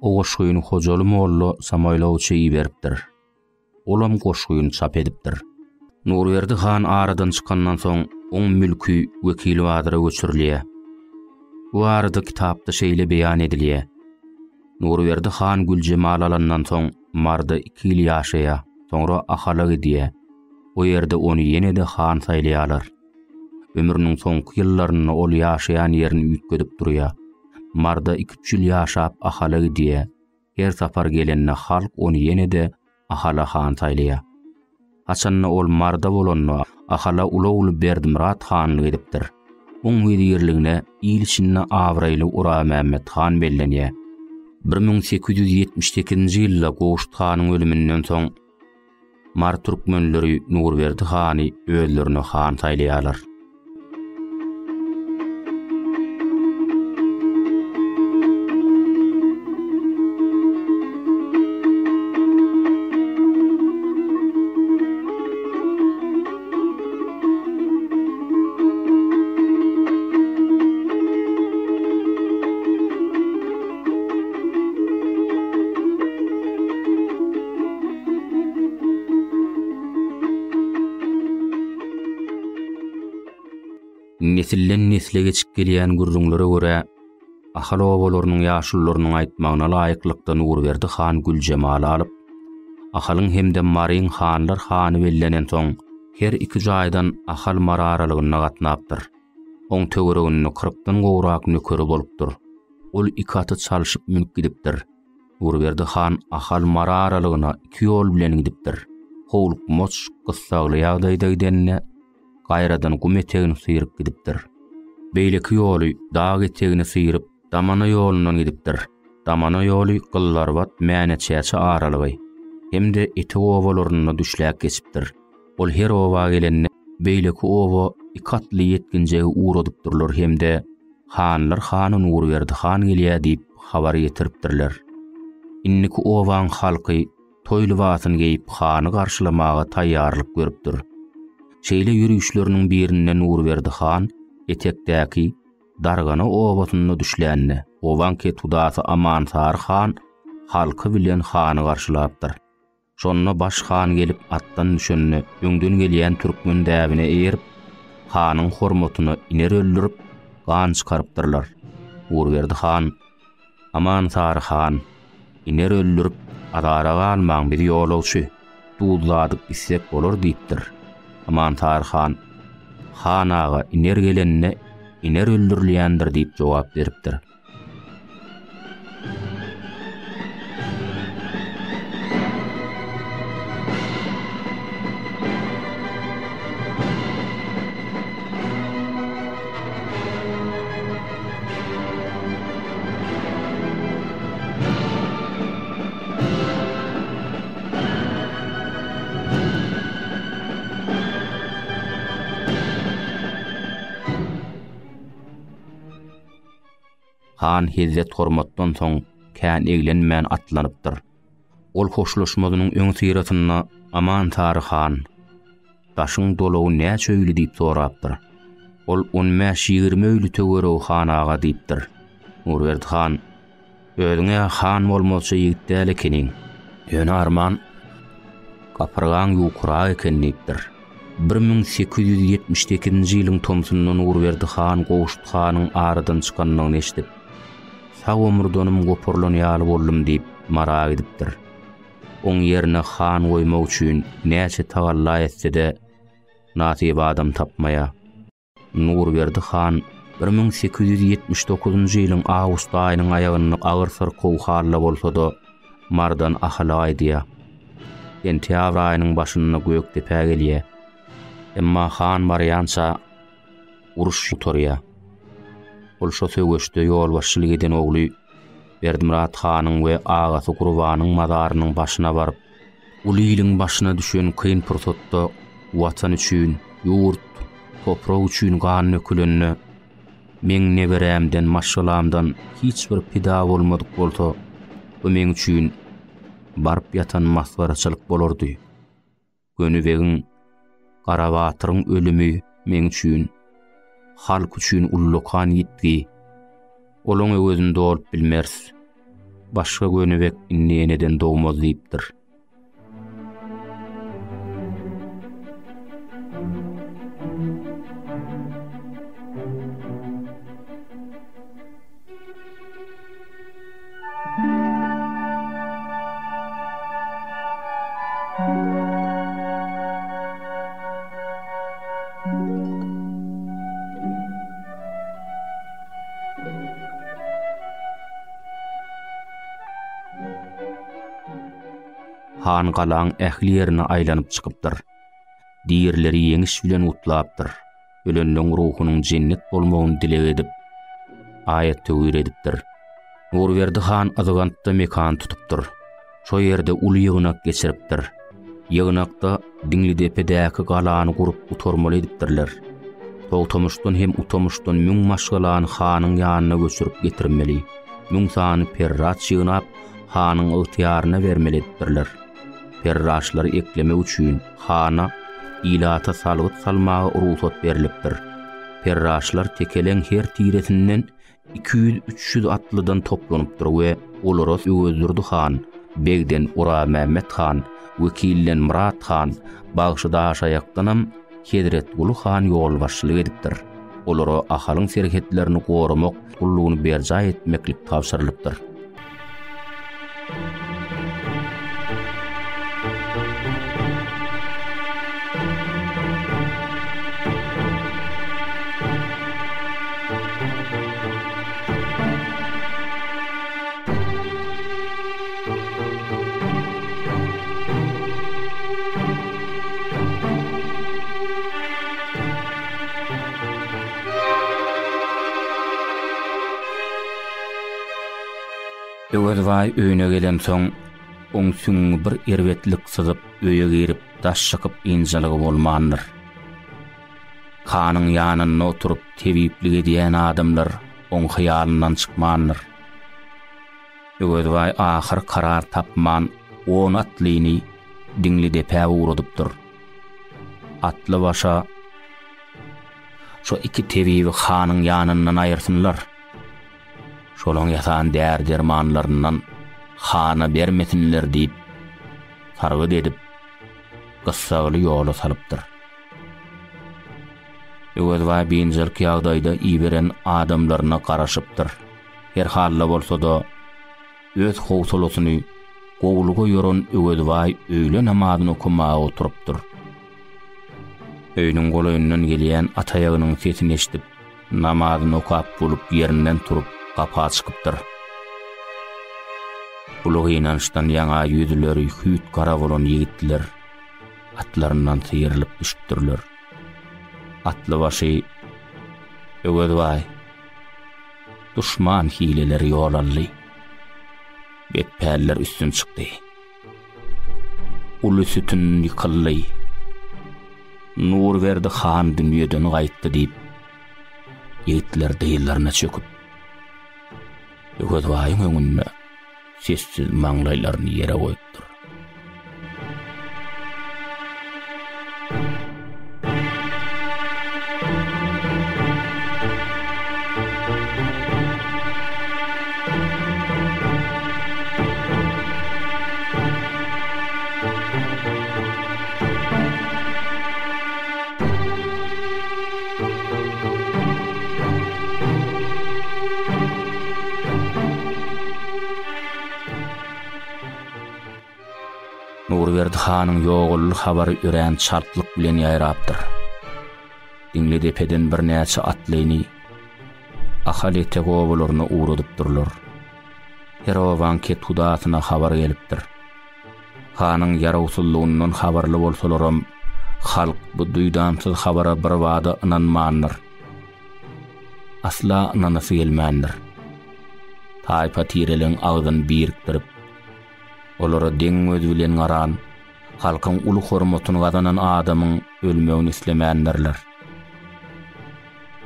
O goşguýyny Hojaly molly Samoýlowça ýeripdir. Olam goşguýyny çap edipdir. Nurberdi Han aradan çykandan soň oň mülki wekili wadyra göçürilýär. Bu arada kitapda şeýle beýan edilýär: Nurberdi Han Güljemal alandan soň marda 2 ýyl ýaşaýar, soňra ahala gidýär. O ýerde ony ýene-de han saýlaýarlar. Ömrüniň soňky ýyllaryny ol ýaşaýan ýerini üýtgedip durýar. Marda 2-3 ýyl ýaşap ahala gidýär. Her sapar gelenne halk ony ýene-de ahala han saýlaýar. Haçanna ol marda bolanna ahala uly Berdimurat hanlyk edipdir. Oň ýerligine ýyl içinde awraýly Ura Mämmet Han bellenýär. 1878-nji ýylda Goşt Hanyň ölümünden soň Mar türkmenleri Nurberdi Hany özlerini han saýlaýarlar. nesilden nesile geçip gelýän gürrüňlere görä ahal obalarynyň ýaşullarynyň aýtmagyna laýyklykdan Urberdi han Güljemal alyp, ahalyň hemde Maryň hanlar hany bellenen soň her iki jaýdan ahal mararalygyna gatnapdyr. Oň töweregini 40-dan gowrak nökeri bolupdyr. Ol iki aty çalyşyp münk gidipdir. Urberdi han ahal mararalygyna iki ýol bilen gidipdir. Howluk moç gyssaly ýagdaýda gidenne gaýradan gum etegini syryp gidipdir. Beýleki ýoly dag etegini syryp damana ýolundan gidipdir. Damana ýoly gyllarbat mäneçäçe aralygy. Hemde eti owalaryna düşläk geçipdir. Ol her owa gelenne beýleki owa ikatly yetginjegi uradypdyrlar hemde hanlar hanyň Urberdi han gelýär diýip habar getiripdirler. Inniki owaň halky toýly watyn geyip hany garşylamaga taýýarlyk görüpdir. Şeýle ýürüşleriniň birinden Urberdi han etekdäki dargana owatyna düşlänne. Owanky tudasy Amansar han halky bilen hany garşylapdyr. Şonuna baş han gelip attan düşenne öňden gelýän türkmen däbine eýerip hanyň hormatyny iner öldürip gan çykarypdyrlar. Urberdi han Amansar han iner öldürip adara galmaň bir ýolagçy dudladyp isek bolar diýipdir. Amansar han hanaga iner gelenne iner öldürilýändir diýip jogap beripdir. Han hizzet hormatdan soň kän eglenmän atlanypdyr. Ol hoşlaşmagynyň öň syratyna Amansar han daşyň dolagy näçe öýli diýip sorapdyr. Ol 15-20 öýli töwereg hanaga diýipdir. Urberdi han öňe han bolmasy ýigitdäle keniň. Ýöne arman gapyrgan ýukura eken diýipdir. 1872-nji ýylyň tomsundan Urberdi han Gowuşt hanyň aradan çykanyny eşdip sag ömürdanım gopurlan ýaly boldum diýip mara edipdir. Oň ýerine han goýmak üçin näçe tagalla etse-de nasip adam tapmaya. Urberdi han 1879-njy ýylyň awgust aýynyň aýagyny agyr syrkow halla bolsa-da mardan ahala aýdýa. Sentýabr aýynyň başyna göýek tepe gelýär. Emma han barýança uruş ýutarýa. Ol şo söwüşde ýol başçylyk eden ogly Berdimurat hanyň we agasy Gurbanyň mazarynyň başyna baryp, uly ýylyň başyna düşen kyn pursatda watan üçin, ýurt, toprak üçin gan nökülenne meň neberemden, maşgalamdan hiç bir pida bolmadyk bolsa, bu meň üçin baryp ýatan masgaraçylyk bolardy. Gönübegiň Gara Batyryň ölümi meň üçin halk üçin ullukan gitdi. Olaň özünde olup bilmers. Başga gönübek inneneden dogmaz diýipdir. Han galaň ähli ýerine aýlanyp çykypdyr. Diýerleri ýeňiş bilen utlapdyr. Ölenleň ruhunyň cennet bolmagyny dilek edip aýat töwür edipdir. Urberdi han azagantda mekan tutupdyr. Şo ýerde uly ýygnak geçiripdir. Ýygnakda diňlidepedäki galany gurup utormaly edipdirler. Togtamuşdan hem utamuşdan müň maşgalany hanyň ýanyna göçürüp getirmeli. Müň sany perrat ýygnap hanyň ygtyýaryna bermeli edipdirler. Perraşlar ekleme üçin hana ilata salgyt salmagy ruhsat berilipdir. Perraşlar tekeleň her tiresinden 200-300 atlydan toplanypdyr we olaras Özürdi han, Begden Ura Mehmet han, Wekillen Murat han, Bagşydaş aýakdanam Hedret Ulu han ýol başçylyk edipdir. olara ahalyň serhetlerini goramak, kullugyny berja etmeklik tapşyrylypdyr. Öwedway öýüne gelen soň oň süňňi bir erwetlik syzyp öýe girip daş şakyp injalygy bolmandyr. Hanyň ýanyna oturup tebiplik edýän adamlar oň hyýalyndan çykmandyr. Öwedway ahyr karar tapman 10 atlyny diňli depe uradypdyr. Atly başa şo iki tebibi hanyň ýanyndan aýyrsynlar. Şolaň ýatan där dermanlaryndan hana bermesinler diýip tarwyd edip gyssaly ýola salypdyr. Öwedway binjelki ýagdaýda iýberen adamlaryna garaşypdyr. Her halla bolsa-da öz howsalasyny gowluga ýören Öwedway öýle namazyny okumaga oturupdyr. Öýüniň golaýyndan gelýän ataýagynyň sesini eşitip namazyny okap bolup ýerinden turup kapı açıkıptır. Uluğ inançtan yana yüzleri hüt kara bolan yigitler atlarından sıyırılıp düşüpdürler. Atlı başı Öwedway düşman hileleri yolallı. Betperler üstün çıktı. Ulu sütün yıkıllı. Nur verdi han dünýeden gaýtdy diýip yigitler deýillerine çöküp Öwedwaýyň öňünde sessiz maňlaýlaryny ýere goýupdyr. Nurverdi hanyň ýogully habary ürän çartlyk bilen ýaýrapdyr. Diňli depeden bir näçe atlyny ahalete gowlaryny uradypdyrlar. Her owan ketudatyna habar gelipdir. Hanyň ýarawsuzlygyndan habarly bolsalaram, halk bu duýdansyz habara bir wada inanmandyr. Asla inanasy gelmändir. Taýpa tireliň agdyny birikdirip olara deň özü bilen garan, halkyň uly hormatyny gazanan adamyň ölmegini islemändirler.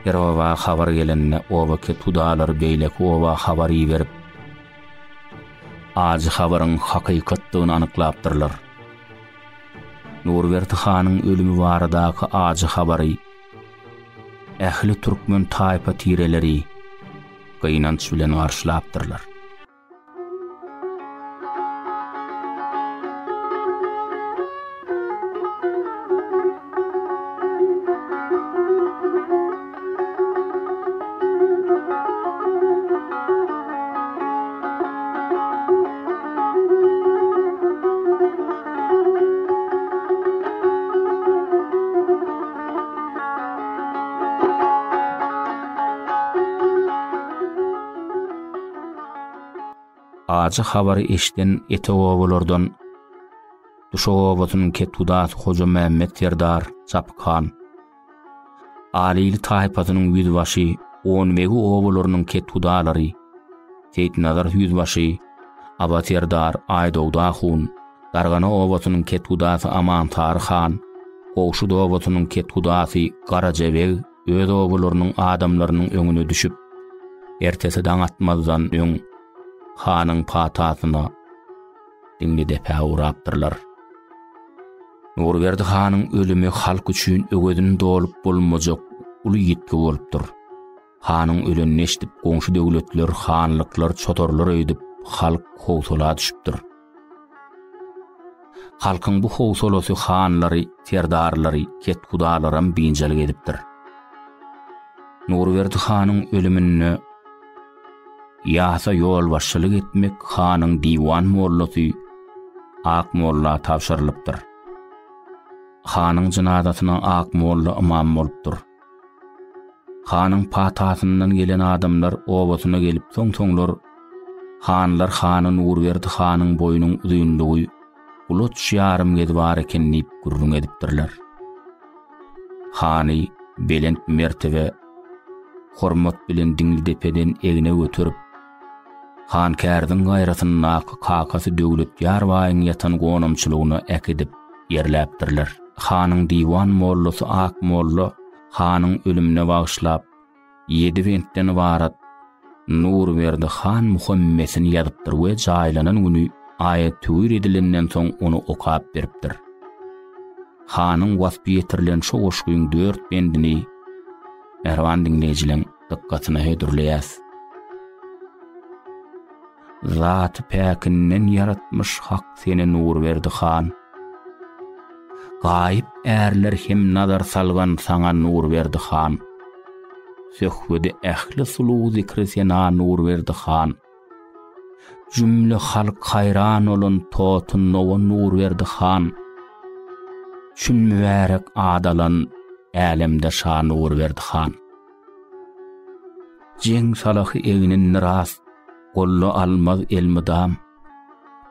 Her owa habar gelende owa ketudalar beýleki owa habary berip, azy habaryň hakykatlygyny anyklapdyrlar. Nurverdi hanyň ölümi baradaky azy habary ähli türkmen taýpa tireleri gynanç bilen garşylapdyrlar. Azy habary eşden ete owalardan duşa owatynyň ketudaty Hoja Mehmet Serdar Çapkan Alili taýpasynyň ýüzbaşy 10 megi owalarynyň ketudalary Seyitnazar ýüzbaşy Aba Serdar Aýdowda hun Dargana owatynyň ketudaty Aman Tarhan Gowşu owatynyň ketudaty Garajebeg öz owalarynyň adamlarynyň öňüne düşüp ertesi daň atmazdan öň hanyň patasyna diňli depe urapdyrlar. Nurverdi hanyň ölümi halk üçin ögedin dolup bolmajak uly ýetki bolupdyr. Hanyň ölünni eşitip goňşy döwletler, hanlyklar, çotorlar öýdüp halk howsala düşüpdir. Halkyň bu howsalasy hanlary, serdarlary, ketkudalarym binjelik edipdir. Nurberdi hanyň ölümine ýasa ýol başçylyk etmek hanyň diwan mollasy Ak molla tapşyrylypdyr. Hanyň jynadatyna Ak molla imam bolupdyr. Hanyň patasyndan gelen adamlar obasyna gelip soň-soňlar hanlar hany Nurberdi hanyň boýunyň uzunlygy ulut şýarym gedi bar eken diýip gurrun edipdirler. Hany belent mertebe hormat bilen diňli depeden egine götürüp Han kärdiň gaýratyny kakasy döwlet ýarwaýyň ýatan gonamçylygyna äkidip ýerläpdirler. Hanyň diwan mollasy Ak molla hanyň ölümine bagyşlap 7 bentden ibarat Nurberdi han muhammesini ýazypdyr we jaýlanan güni aýat tüwür edilenden soň onu okap beripdir. Hanyň wasp ýetirilen şu goşgyň 4 bendini merwan dinleýijileň dikkatyna hödürleýäs. Zat-ı päkinden yaratmış hak seni Nurberdi han. Gaýyp ärler hem nazar salgan saňa Nurberdi han. Söhbede ähli suluw zikri sena Nurberdi han. Jümle halk hayran olan totun nowa Nurberdi han. Çün mübarek adalan älemde şa Nurberdi han. Jeng salahy eginin ras gollu almaz elmidam.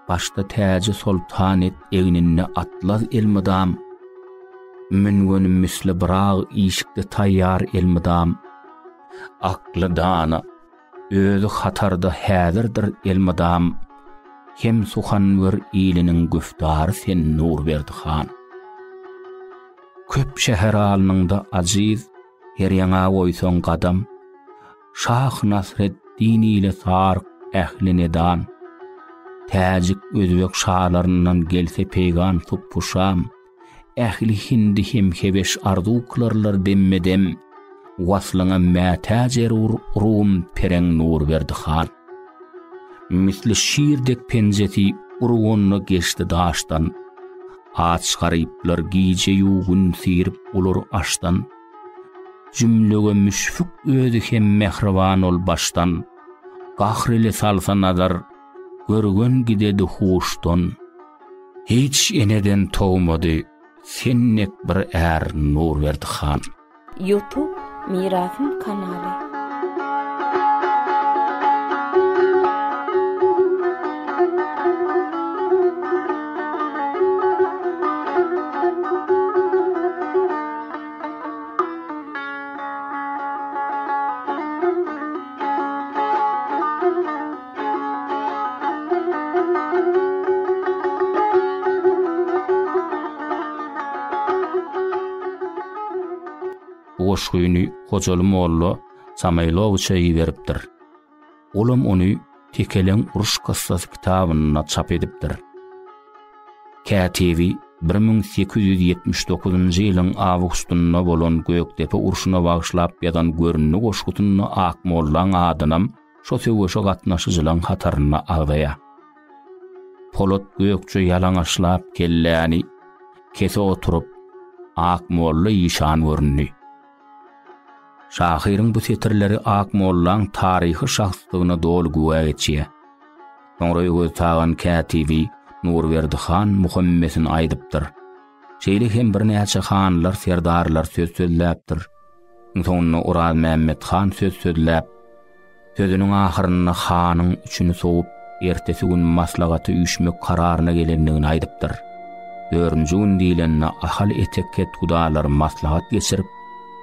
Başta täji sultanet egninne atlaz elmidam. Müngenim misli brag işikde tayyar elmidam. Aklı dana özü hatarda häzirdir elmidam. Hem suhan wir ilinin güftary sen Nurberdi han. Köp şäher alnynda aziz her ýaňa goýsaň gadam. Şah Nasreddin ile sark ähli nedan. Täjik özbek şahlarynyň gelse peýgan tuppuşam. Ähli hindi hem hebeş arzu kılarlar demmedem. Waslyňa mätäjer Rum pereng Nurberdi han. Misli şiirdek penjeti urwonny geçdi daşdan. Aç garyplar giýje ýugun sirip ulur aşdan. Jümlege müşfik özü hem mehriban ol baştan. Gahryle salsa nazar görgen gidedi huşdan. Hiç eneden towmady sennek bir är Nurberdi han. YouTube Mirafım kanalı. Goşgyny Hojaly Molla Samaylowiçe ýeripdir. Olam ony Tekelen uruş kassasy kitabyna çap edipdir. Kätebi 1879-njy ýylyň awgustynda bolan Gökdepe uruşuna bagyşlap ýazan görünni goşgutyny Ak Mollaň adynam şo söwüşe gatnaşyjylaryň hataryna agdaýa. Polat Gökçe ýalaňaşlap kelläni kese oturup Ak Molla ýyşan görünni. Şahyryň bu setirleri Ak Mollaň taryhy şahslygyna dol güwä etýär. Soňra ýöz tagan kätebi Nurberdi han muhammesin aýdypdyr. Şeýle hem bir näçe hanlar, serdarlar söz sözläpdir. Soňra Urad Mämmed han söz sözläp, sözüniň ahyryna hanyň üçini soğup, ertesi gün maslahaty üýşmek kararyna gelendigini aýdypdyr. 4-nji gün diýlenne ahal etekket gudalar maslahat geçirip,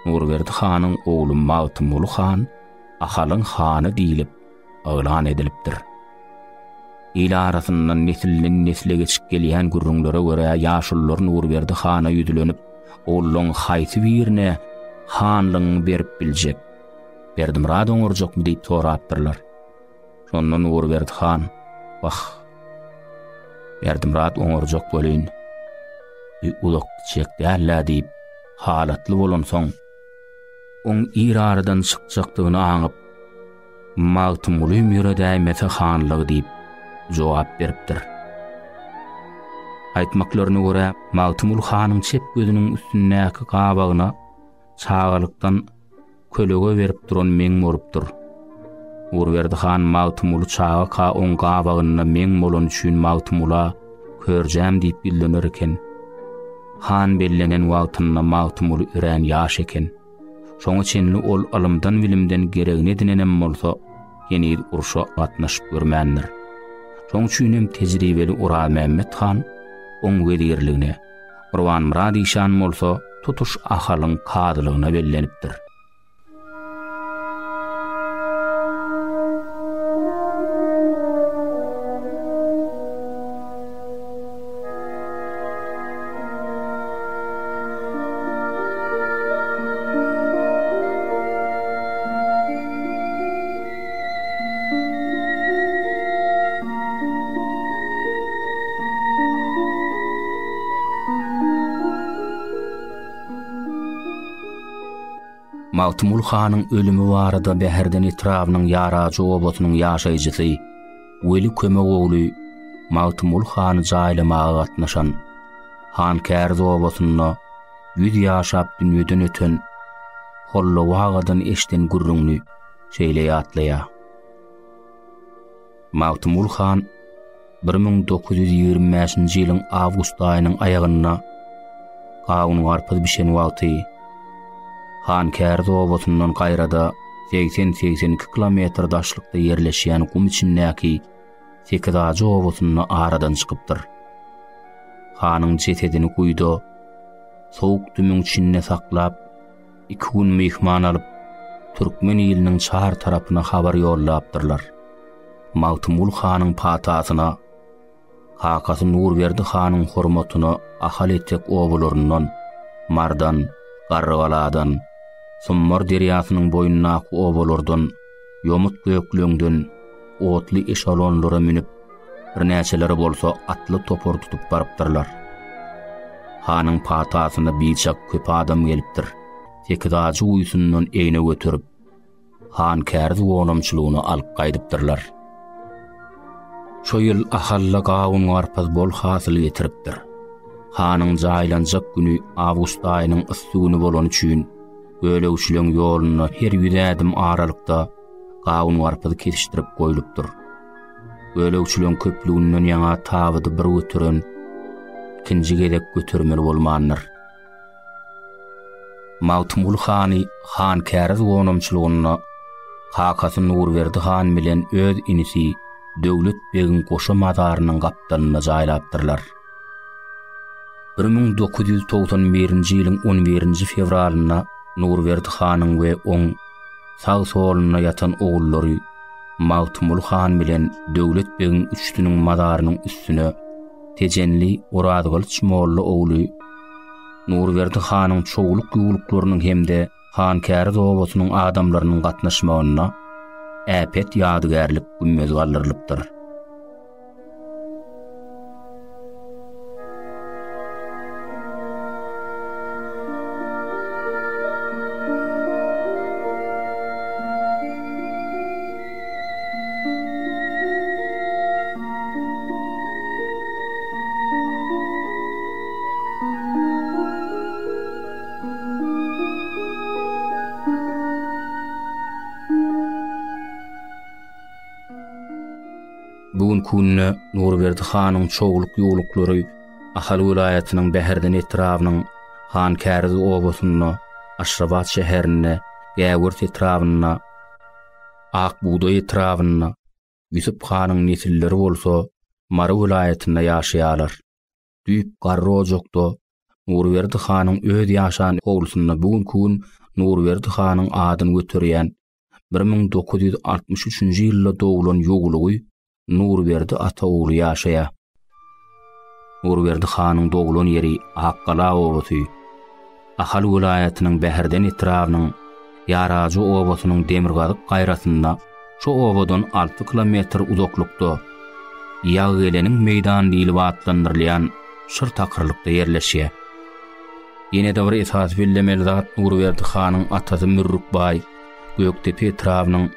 Nurberdi hanyň ogly Magtymul han ahalyň hany diýilip aglan edilipdir. Ila arasyndan nesilden nesile geçip gelýän gurrunlara görä ýaşullar Nurberdi hana ýüzlenip, ogluň haýsy birine hanlygyny berip biljek. Berdimrad oňurjakmy diýip soratdyrlar. Şondan Nurberdi han, "Wah, Berdimrad oňurjak bolýyn. Ulak çek dällä" diýip halatly bolan soň oň iraradan çykjakdygyny aňyp, "Magtymulym ýere däýmese hanlygy" diýip jogap beripdir. Aýtmaklaryna görä, Magtymul hanyň çep gözüniň üstündäki gabagyna çağalykdan kölege berip duran meň bolupdyr. Urberdi han Mawtymulu çağa ka oň gabagyna meň bolan üçin Mawtymula körjäm diýip bildiler eken. Han bellenen wagtyna Mawtymul ýören ýaş eken. Şoňa çenli ol alymdan bilimden geregine dinenem bolsa, ýeni urşa gatnaşyp görmändir. Şoň üçin hem tejribeli Ural Mehmet han oň wedirligine, Urwan Murad işan bolsa tutuş ahalyň kadylygyna bellenipdir. Mawtymul hanyň ölümi barada bäherden etrawynyň ýarajy obatynyň ýaşaýjysy Weli kömek ogly Mawtymul hany jaýlamaga gatnaşan Han Kärzi obatyna 100 ýaşap dünýeden öten holla wagadan eşden gurrunly şeýle ýatlaýa. Mawtymul han 1925-nji ýylyň awgust aýynyň aýagyna gaýuny garpyz bişen wagty Han Kärzi obatyndan gaýrada 80-82 kilometr daşlykda ýerleşýän gum içindäki Tekirajy obatyny aradan çykypdyr. Hanyň jetedini guýda sowuk dümüň içinde saklap 2 gün mehman alyp Türkmen ýylnyň çar tarapyna habar ýollapdyrlar. Mawtymul hanyň patasyna Kakasy Nurberdi hanyň hormatyna ahal etjek obalaryndan Mardan, Garrygaladan, Summar derýasynyň boýundaky obalardan, ýomut göklüňden otly eşalonlara minip bir näçeleri bolsa atly topor tutup barypdyrlar. Hanyň patasyna birçak köp adam gelipdir. Tekirajy uýsundan eýne götürüp Han Kärzi wonamçylygyny alyp gaýdypdyrlar. Şo ýyl ahalla gaýun garpaz bol hasyl getiripdir. Hanyň jaýlanjak güni awgust aýynyň yssygyny bolan üçin Gölegçileň ýoluna her 100 ädim aralykda gaýun garpaz kesişdirip goýulypdyr. Gölegçileň köplüğünden ýaňa tabydy bir götüren ikinji gedek götürmeli bolmandyr. Mawtymul hany Han Kärzi wonamçylygyna Kakasy Nurberdi han bilen öz inisi Döwlet begin goşa madarynyň gapdanyna jaýlapdyrlar. 1991-nji ýylyň 11-nji fevralyna Nurberdi hanyň we oň sag soluna ýatan ogullary Mawtymul han bilen Döwlet begin üçtüniň madarynyň üstüne tejenli Uradgylyç molly ogly Nurberdi hanyň çoğuluk ýuguluklarynyň hemde Han Kärzi obatynyň adamlarynyň gatnaşmagyna äpet ýadygärlik gümmez galdyrlypdyr. Bugun kunne Nurberdi hanyň çoğuluk ýuguluklary Ahal vilayatynyň bäherden etrawynyň Han Kärzi obatyna, Aşrabat şäherine, Gäwurt etrawyna, Akbuğday etrawyna, Ýusup hanyň nesilleri bolsa Mara vilayatyna ýaşaýarlar. Düýüp garry ojokda Nurberdi hanyň öz ýaşan oglusyna bugun kun Nurberdi hanyň adyny götürýän 1963-nji ýylda dowulan ýugulugy Nurberdi ata ogly ýaşaýar. Nurberdi hanyň dowulan ýeri Akkala obaty. Ahal vilayatynyň bäherden etrawynyň Ýarajy obatynyň Demirgazyk gaýratynda şo obadan 6 kilometr uzaklykda Ýagylanyň meýdan diýilip atlandyrylýan şyr takyrlykda ýerleşýär. Ýene de bir esas bilmeli zat Nurberdi hanyň atasy Mürrükbaý Göktepe etrawynyň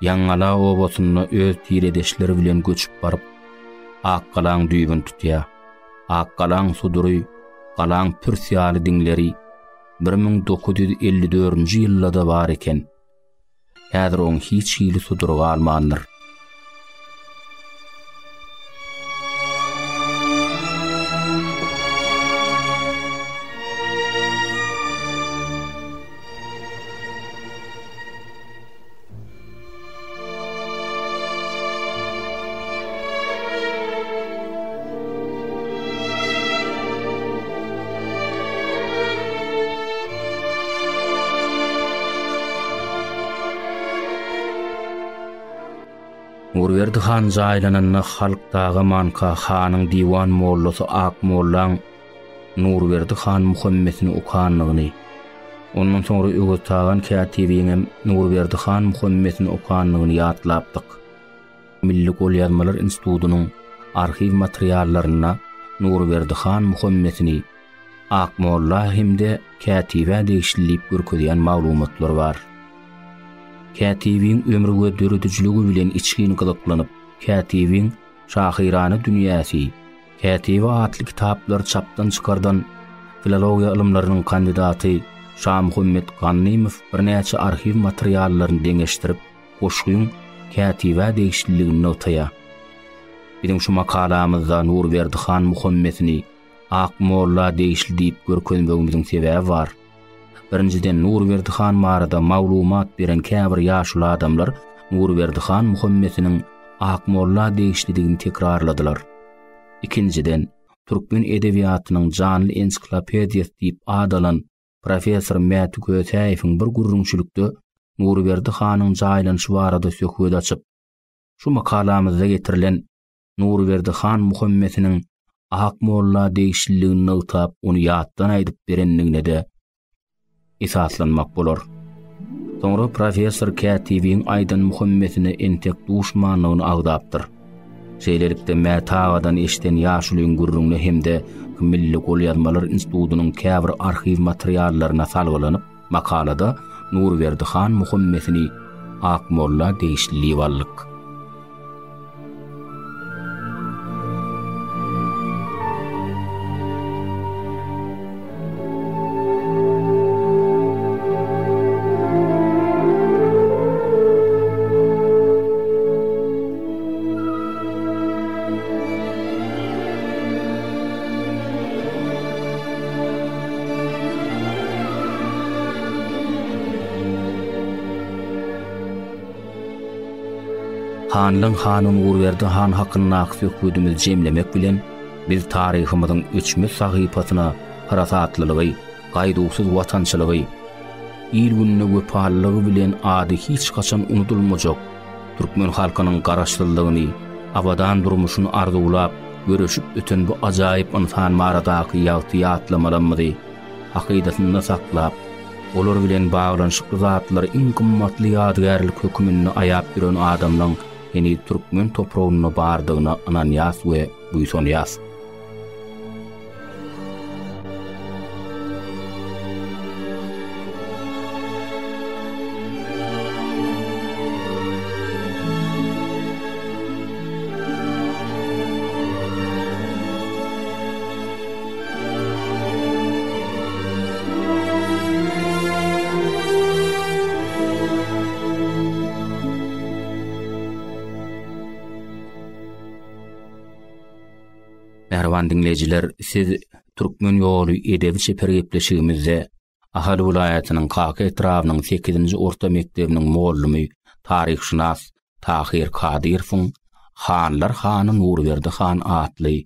Ýaňala obatyna öz tiredeşleri bilen göçüp baryp Akkalaň düýbün tutýar. Akkalaň sudury, galaň pürsiýaly diňleri 1954-nji ýylda bar eken. Häzir oň hiç ýyly suduryp almandyr. Nurberdi han jaýlananyny halkdagy manka hanyň diwan mollasy Ak Mollaň Nurberdi han Muhammed'in ukanlygyny. Ondan soňra öwürtagan kätibiňem Nurberdi han Muhammed'in ukanlygyny ýatlapdyk. Milli Golýazmalar Institutynyň arxiv materiallaryna Nurberdi han Muhammed'ini Ak Molla hemde kätibe degişlip görkezýän maglumatlar bar. Kätibiň ömrüge döredijligi bilen içgin gylyklanyp, kätibiň şahyrany dünýäsi, kätibi atly kitaplar çapdan çykardan filologiýa ilmläriniň kandidaty Şah Muhammed Ganymov birnäçe arxiv materiallaryny deňeşdirip, goşgyň kätibe degişligini notaya. Bizim şu makalamyzda Nurberdi han Muhammed'ini Ak Molla degişlip görkezmegimiziň sebäbi bar. Birinciden Nurberdi han marada maglumat beren käbir ýaşly adamlar Nurberdi han Muhammed'iniň Ak Molla degişligini tekrarladylar. İkinciden türkmen edebiýatynyň janly ensiklopediýasy diýip adalan professor Mätü Kötäýewiň bir gurrunçylykda Nurberdi hanyň jaýlanyşy barada söhbet açyp, şu makalamyzda getirilen Nurberdi han Muhammed'iniň Ak Molla degişligini notap onu ýatdan aýdyp berenligine de esaslanmak bolar. Soňra professor kätibiň Aýdan Muhammed'ine entek duşmanlygyny agdapdyr. Şeýlelikde mätagadan eşiten ýaşulyň gurrunly hemde Milli Golýazmalar Institutynyň käbir arxiv materiallaryna salgylanyp, makalada Nurberdi han Muhammed'ini Ak Molla degişligi barlyk. Hanlyň hanyň Nurberdi han hakyna söhbetimizi jemlemek bilen biz taryhymyzyň öçmez sahypasyna harasatlylygy, gaýdusuz watançylygy, il gününe wepalylygy bilen ady hiç kaçan unutulmajak türkmen halkynyň garaşdyrlygyny, abadan durmuşyny arzulap, görüşüp öten bu ajaýyp insan maradaky ýagtyýatlamalary hakydatyny saklap, olar bilen baglanyşyk zatlary iň gymmatly ýadygärlik hökümini aýap bilen adamlaryň eni türkmen topragyna bardygyna inanýas we buýsanýas. Merwan dinleyijiler, siz türkmen ýoly edebi çepergepleşigimizde Ahal vilayatynyň Kaka etrawynyň 8-nji orta mektebiniň mollumy, taryhşünas Tahir Kadirowň Hanlar hany Nurberdi han atly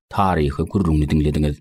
taryhy gurrunly dinlediňiz.